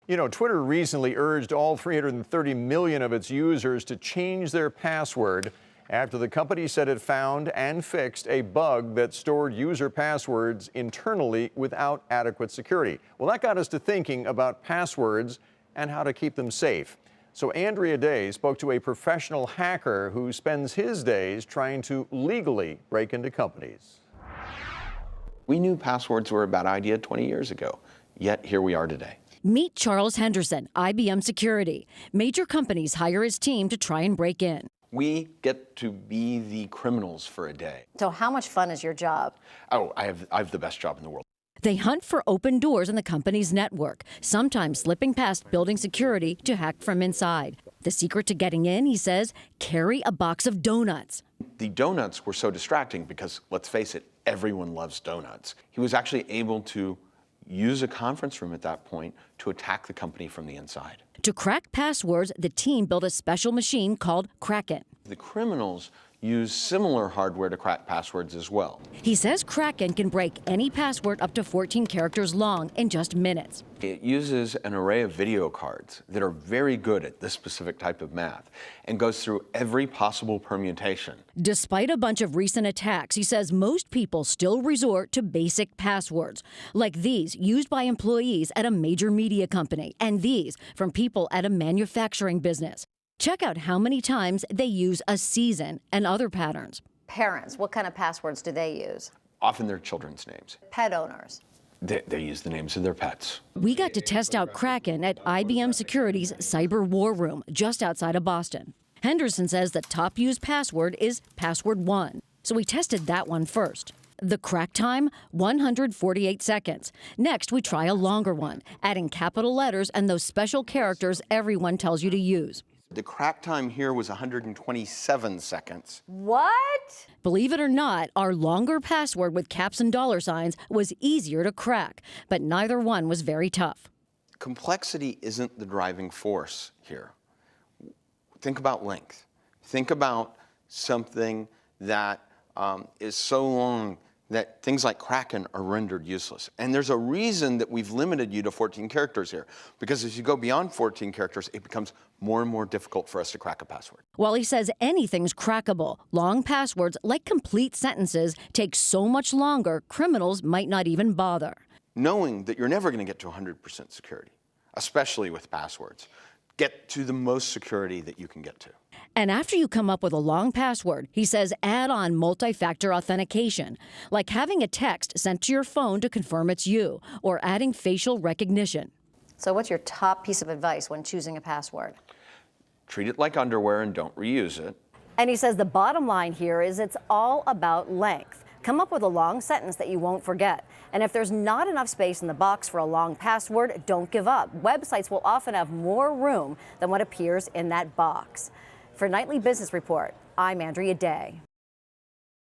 You know, Twitter recently urged all 330 million of its users to change their password after the company said it found and fixed a bug that stored user passwords internally without adequate security. Well, that got us to thinking about passwords and how to keep them safe. So Andrea Day spoke to a professional hacker who spends his days trying to legally break into companies. We knew passwords were a bad idea 20 years ago, yet here we are today. Meet Charles Henderson, IBM Security. Major companies hire his team to try and break in. We get to be the criminals for a day. So how much fun is your job? Oh, I have the best job in the world. They hunt for open doors in the company's network, sometimes slipping past building security to hack from inside. The secret to getting in, he says, carry a box of donuts. The donuts were so distracting because, let's face it, everyone loves donuts. He was actually able to use a conference room at that point to attack the company from the inside. To crack passwords, the team built a special machine called Kraken. The criminals use similar hardware to crack passwords as well. He says Kraken can break any password up to 14 characters long in just minutes. It uses an array of video cards that are very good at this specific type of math and goes through every possible permutation. Despite a bunch of recent attacks, he says most people still resort to basic passwords, like these used by employees at a major media company, and these from people at a manufacturing business. Check out how many times they use a season and other patterns. Parents, what kind of passwords do they use? Often they're children's names. Pet owners. They use the names of their pets. We got to test out Kraken at IBM Security's Cyber War Room just outside of Boston. Henderson says the top used password is password 1, so we tested that one first. The crack time, 148 seconds. Next, we try a longer one, adding capital letters and those special characters everyone tells you to use. The crack time here was 127 seconds. What? Believe it or not, our longer password with caps and dollar signs was easier to crack, but neither one was very tough. Complexity isn't the driving force here. Think about length. Think about something that is so long that things like Kraken are rendered useless. And there's a reason that we've limited you to 14 characters here, because as you go beyond 14 characters, it becomes more and more difficult for us to crack a password. While he says anything's crackable, long passwords, like complete sentences, take so much longer, criminals might not even bother. Knowing that you're never going to get to 100% security, especially with passwords, get to the most security that you can get to. And after you come up with a long password, he says add on multi-factor authentication, like having a text sent to your phone to confirm it's you, or adding facial recognition. So what's your top piece of advice when choosing a password? Treat it like underwear and don't reuse it. And he says the bottom line here is it's all about length. Come up with a long sentence that you won't forget. And if there's not enough space in the box for a long password, don't give up. Websites will often have more room than what appears in that box. For Nightly Business Report, I'm Andrea Day.